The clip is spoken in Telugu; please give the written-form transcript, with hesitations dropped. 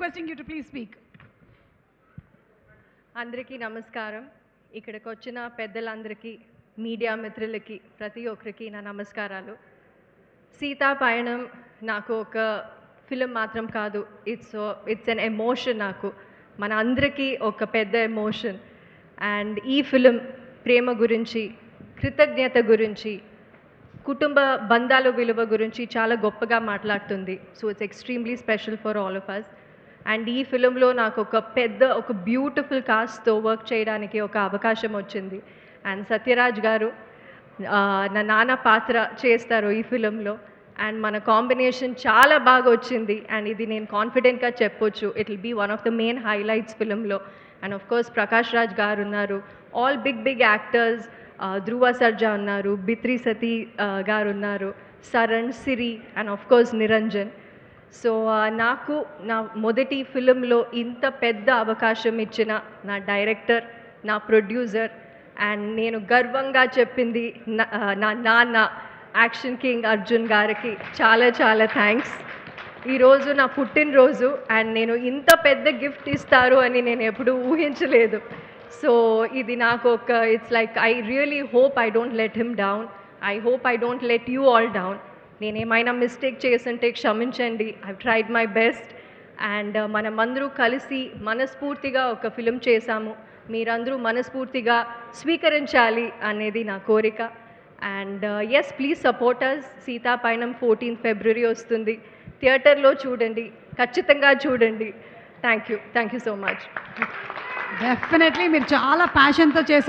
requesting you to please speak. అందరికీ నమస్కారం. ఇక్కడికి వచ్చిన పెద్దలందరికీ, మీడియా మిత్రులకి, ప్రతి ఒక్కరికి నా నమస్కారాలు. సీతా పయణం నాకు ఒక ఫిలిం మాత్రం కాదు, ఇట్స్ అన్ ఎమోషన్. నాకు మన అందరికీ ఒక పెద్ద ఎమోషన్. అండ్ ఈ ఫిలిం ప్రేమ గురించి, కృతజ్ఞత గురించి, కుటుంబ బంధాల విలువ గురించి చాలా గొప్పగా మాట్లాడుతుంది. So it's extremely special for all of us. And ఈ ఫిలింలో నాకు ఒక బ్యూటిఫుల్ కాస్ట్తో వర్క్ చేయడానికి ఒక అవకాశం వచ్చింది. అండ్ సత్యరాజ్ గారు నా నాన్న పాత్ర చేస్తారు ఈ ఫిలింలో. అండ్ మన కాంబినేషన్ చాలా బాగా వచ్చింది. అండ్ ఇది నేను కాన్ఫిడెంట్గా చెప్పొచ్చు, it will be one of the main highlights ఫిలింలో. And of course Prakash Raj garu ఉన్నారు, all big actors, Dhruva Sarja ఉన్నారు, బిత్రి సతీ గారు ఉన్నారు, Saran, Siri and of course Niranjan. So నాకు నా మొదటి ఫిలింలో ఇంత పెద్ద అవకాశం ఇచ్చిన నా డైరెక్టర్, నా ప్రొడ్యూసర్, అండ్ నేను గర్వంగా చెప్పింది నా నాన్న యాక్షన్ కింగ్ అర్జున్ గారికి చాలా చాలా థ్యాంక్స్. ఈరోజు నా పుట్టినరోజు, అండ్ నేను ఇంత పెద్ద గిఫ్ట్ ఇస్తారు అని నేను ఎప్పుడూ ఊహించలేదు. సో ఇది నాకు it's like I really hope I don't let him down. I hope I don't let you all down. నేనేమైనా మిస్టేక్ చేస్తుంటే క్షమించండి. I tried my best. And మనమందరూ కలిసి మనస్ఫూర్తిగా ఒక ఫిలిం చేశాము. మీరందరూ మనస్ఫూర్తిగా స్వీకరించాలి అనేది నా కోరిక. And yes, please support us. Seetha Payanam 14th February వస్తుంది. థియేటర్లో చూడండి, ఖచ్చితంగా చూడండి. Thank you so much. Definitely మీరు చాలా ప్యాషన్తో చేశారు.